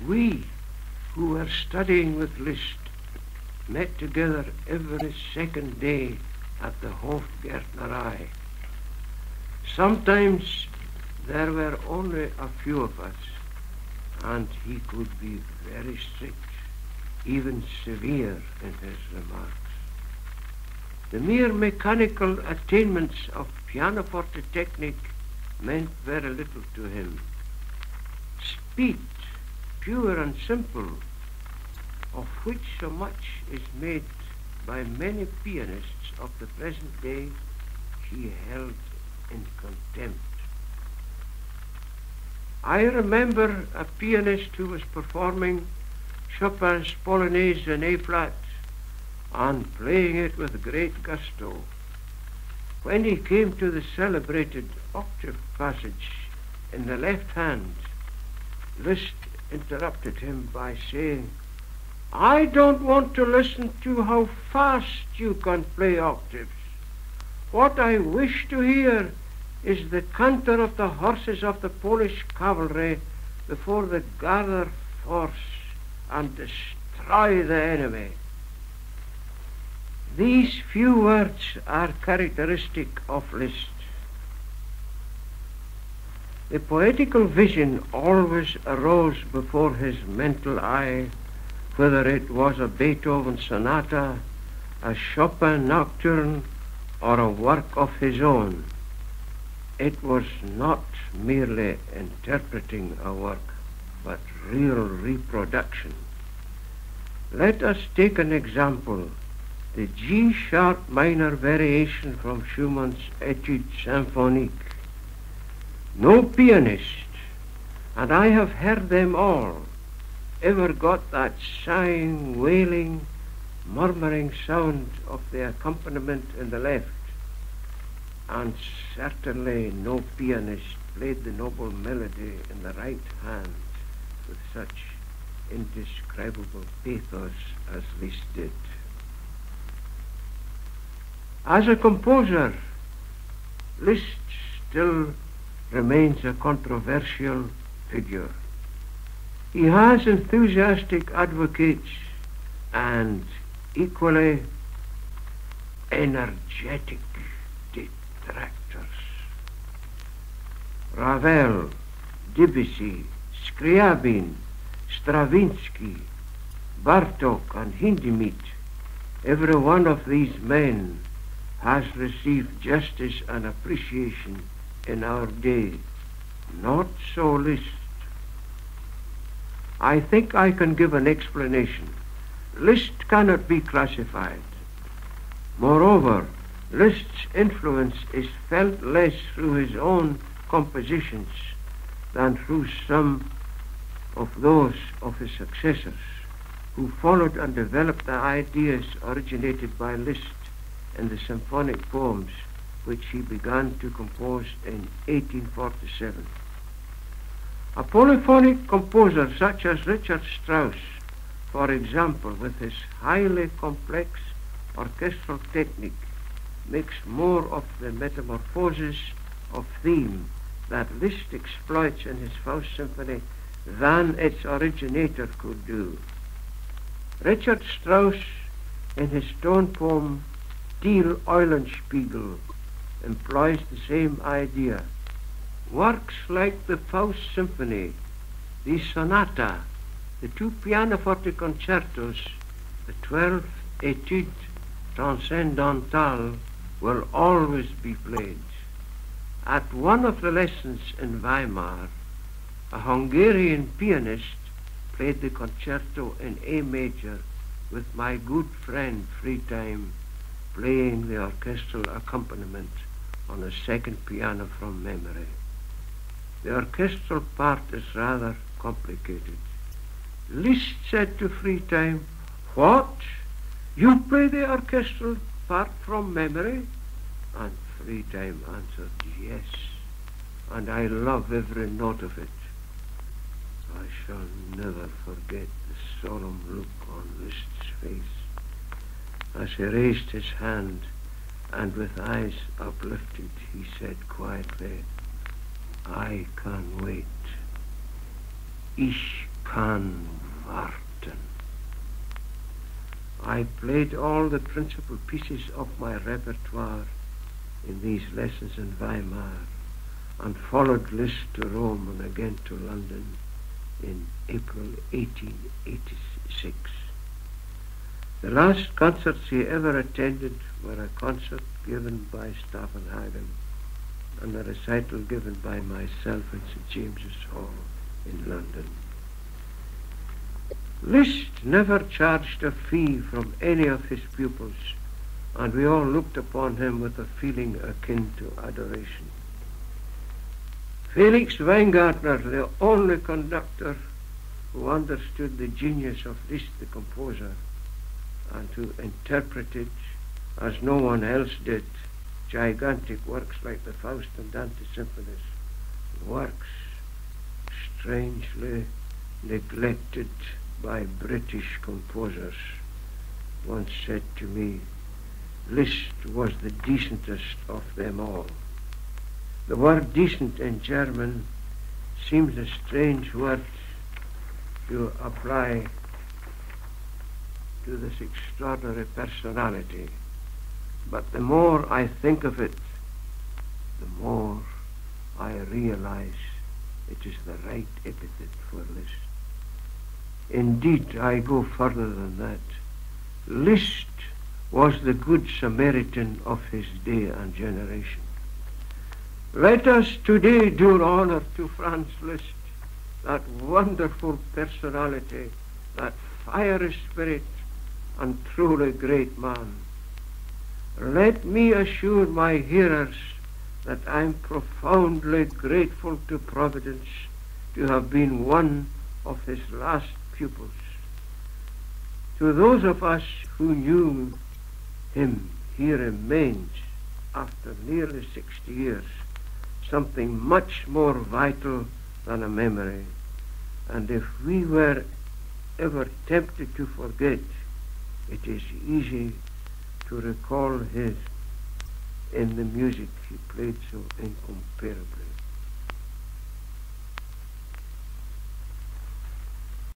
We who were studying with Liszt met together every second day at the Hofgärtnerei. Sometimes there were only a few of us, and he could be very strict, even severe in his remarks. The mere mechanical attainments of pianoforte technique meant very little to him. Speed, pure and simple, of which so much is made by many pianists of the present day, he held in contempt. I remember a pianist who was performing Chopin's Polonaise in A-flat and playing it with great gusto. When he came to the celebrated octave passage in the left hand, Liszt interrupted him by saying, "I don't want to listen to how fast you can play octaves. What I wish to hear is the canter of the horses of the Polish cavalry before they gather force and destroy the enemy." These few words are characteristic of Liszt. The poetical vision always arose before his mental eye, whether it was a Beethoven sonata, a Chopin nocturne, or a work of his own. It was not merely interpreting a work, but real reproduction. Let us take an example, the G-sharp minor variation from Schumann's Etude symphonique. No pianist, and I have heard them all, ever got that sighing, wailing, murmuring sound of the accompaniment in the left, and certainly no pianist played the noble melody in the right hand with such indescribable pathos as Liszt did. As a composer, Liszt still remains a controversial figure. He has enthusiastic advocates and equally energetic detractors. Ravel, Debussy, Scriabin, Stravinsky, Bartók and Hindemith, every one of these men has received justice and appreciation in our day. Not so Liszt. I think I can give an explanation. Liszt cannot be classified. Moreover, Liszt's influence is felt less through his own compositions than through some of those of his successors, who followed and developed the ideas originated by Liszt in the symphonic poems which he began to compose in 1847. A polyphonic composer such as Richard Strauss, for example, with his highly complex orchestral technique, makes more of the metamorphosis of theme that Liszt exploits in his Faust Symphony than its originator could do. Richard Strauss, in his tone poem Die Eulenspiegel, employs the same idea. Works like the Faust Symphony, the sonata, the 2 pianoforte concertos, the 12 etude transcendental will always be played. At one of the lessons in Weimar, a Hungarian pianist played the concerto in A major with my good friend Freetime playing the orchestral accompaniment on a second piano from memory. The orchestral part is rather complicated. Liszt said to Freetime, "What? You play the orchestral part from memory?" And Freetime answered, "Yes, and I love every note of it." I shall never forget the solemn look on Liszt's face as he raised his hand, and with eyes uplifted he said quietly, "I can wait. Ich kann warten. I played all the principal pieces of my repertoire in these lessons in Weimar, and followed Liszt to Rome and again to London in April 1886. The last concerts he ever attended were a concert given by Stavenhagen and a recital given by myself in St. James's Hall in London. Liszt never charged a fee from any of his pupils, and we all looked upon him with a feeling akin to adoration. Felix Weingartner, the only conductor who understood the genius of Liszt the composer and who interpreted, as no one else did, gigantic works like the Faust and Dante symphonies, works strangely neglected by British composers, once said to me, Liszt was the decentest of them all. The word decent in German seems a strange word to apply to this extraordinary personality, but the more I think of it, the more I realize it is the right epithet for Liszt. Indeed, I go further than that. Liszt was the good Samaritan of his day and generation. Let us today do honor to Franz Liszt, that wonderful personality, that fiery spirit, and truly great man. Let me assure my hearers that I'm profoundly grateful to Providence to have been one of his last pupils. To those of us who knew him, he remains, after nearly 60 years, something much more vital than a memory. And if we were ever tempted to forget, it is easy to recall his in the music he played so incomparably.